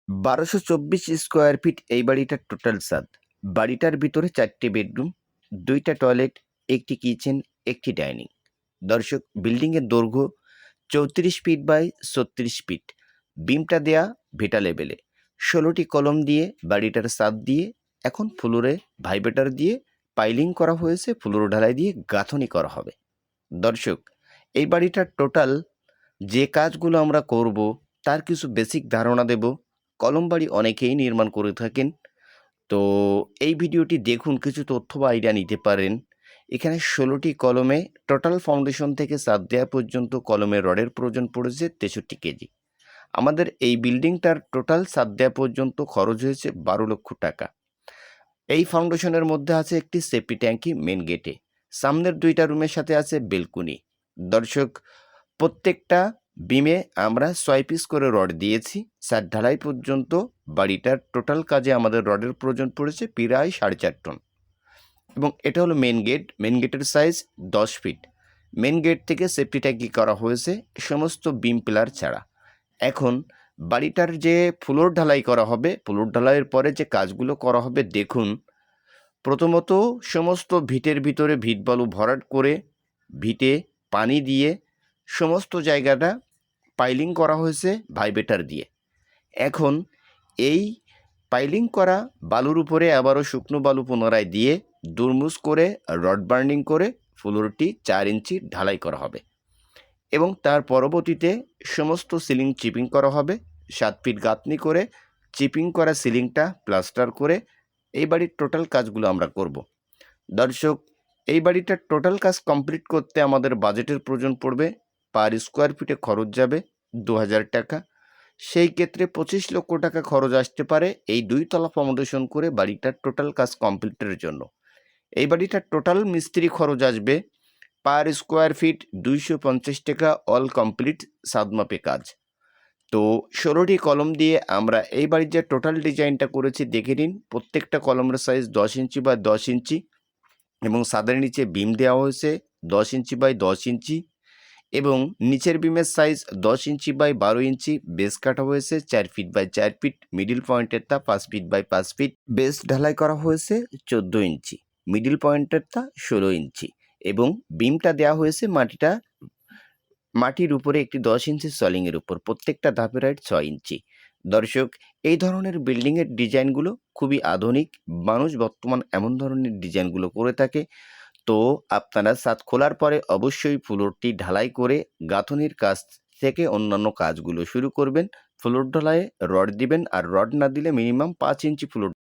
1224 square feet এই বাড়িটার total ছাদ। বাড়িটার ভিতরে 4টি বেডরুম, 2টা টয়লেট, একটি কিচেন, একটি ডাইনিং। দর্শক, বিল্ডিংয়ের দৈর্ঘ্য 34 ফিট বাই 36 ফিট। বিমটা দেয়া ভিটা লেভেলে। 16টি কলম দিয়ে বাড়িটার ছাদ দিয়ে এখন ফ্লোরে ভাইব্রেটর দিয়ে পাইলিং করা হয়েছে, ফ্লোর ঢালাই দিয়ে গাঁথনি করা হবে। দর্শক, এই বাড়িটার টোটাল যে কাজগুলো আমরা করব তার কিছু বেসিক ধারণা দেব। কলম বাড়ি অনেকেই নির্মাণ করে থাকেন, তো এই ভিডিওটি দেখুন, কিছু তথ্য বা আইডিয়া নিতে পারেন। এখানে 16টি কলমে টোটাল ফাউন্ডেশন থেকে ছাদ দেওয়া পর্যন্ত কলমের রডের প্রয়োজন পড়েছে 63 কেজি। আমাদের এই বিল্ডিংটার টোটাল ছাদ দেওয়া পর্যন্ত খরচ হয়েছে 12 লক্ষ টাকা। এই ফাউন্ডেশনের মধ্যে আছে একটি সেফটি ট্যাঙ্কি মেন গেটে, সামনের 2টা রুমের সাথে আছে বেলকুনি। দর্শক, প্রত্যেকটা বিমে আমরা 6 পিস করে রড দিয়েছি। ছাদ ঢালাই পর্যন্ত বাড়িটার টোটাল কাজে আমাদের রডের প্রয়োজন পড়েছে প্রায় 4.5 টন। এবং এটা হলো মেন গেট। মেন গেটের সাইজ 10 ফিট। মেন গেট থেকে সেফটি ট্যাঙ্কি করা হয়েছে সমস্ত বিম পিলার ছাড়া। এখন বাড়িটার যে ফ্লোর ঢালাই করা হবে, ফ্লোর ঢালাইয়ের পরে যে কাজগুলো করা হবে দেখুন। প্রথমত সমস্ত ভিটের ভিতরে ভিট বালু ভরাট করে ভিটে পানি দিয়ে সমস্ত জায়গাটা পাইলিং করা হয়েছে ভাইব্রেটর দিয়ে। এখন এই পাইলিং করা বালুর উপরে আবারও শুকনো বালু পুনরায় দিয়ে দুরমুজ করে রড বার্নিং করে ফ্লোরটি 4 ইঞ্চি ঢালাই করা হবে এবং তার পরবর্তীতে সমস্ত সিলিং চিপিং করা হবে। 7 ফিট গাঁথনি করে চিপিং করা সিলিংটা প্লাস্টার করে এই বাড়ির টোটাল কাজগুলো আমরা করব। দর্শক, এই বাড়িটার টোটাল কাজ কমপ্লিট করতে আমাদের বাজেটের প্রয়োজন পড়বে, পার স্কোয়ার ফিটে খরচ যাবে 2000 টাকা। সেই ক্ষেত্রে 25 লক্ষ টাকা খরচ আসতে পারে এই 2 তলা ফাউন্ডেশন করে বাড়িটার টোটাল কাজ কমপ্লিটের জন্য। এই বাড়িটার টোটাল মিস্ত্রি খরচ আসবে পার স্কোয়ার ফিট 250 টাকা, অল কমপ্লিট সাদমাপে কাজ। তো 16টি কলম দিয়ে আমরা এই বাড়ির যে টোটাল ডিজাইনটা করেছি দেখে নিন। প্রত্যেকটা কলমের সাইজ 10 ইঞ্চি বাই 10 ইঞ্চি এবং ছাদের নিচে বিম দেওয়া হয়েছে 10 ইঞ্চি বাই 10 ইঞ্চি এবং নিচের বিমের size 10 inch by 12 inch. Base কাটা হয়েছে 4 ফিট বাই 4 ফিট। মিডিল পয়েন্টেরটা 5 ফিট বাই 5 ফিট। বেস ঢালাই করা হয়েছে 14 ইঞ্চি। মিডিল পয়েন্টেরটা 16 ইঞ্চি এবং বিমটা দেওয়া হয়েছে মাটির উপরে একটি 10 ইঞ্চি সলিংয়ের উপর। প্রত্যেকটা ধাপের হাইট 6 ইঞ্চি। দর্শক, এই ধরনের বিল্ডিংয়ের ডিজাইনগুলো খুবই আধুনিক। মানুষ বর্তমান এমন ধরনের ডিজাইনগুলো করে থাকে। তো আপনারা ছাদ খোলার পরে অবশ্যই ফ্লোরটি ঢালাই করে গাঁথনির কাজ থেকে অন্যান্য কাজগুলো শুরু করবেন। ফ্লোর ঢালাইয়ে রড দিবেন, আর রড না দিলে মিনিমাম 5 ইঞ্চি ফ্লোর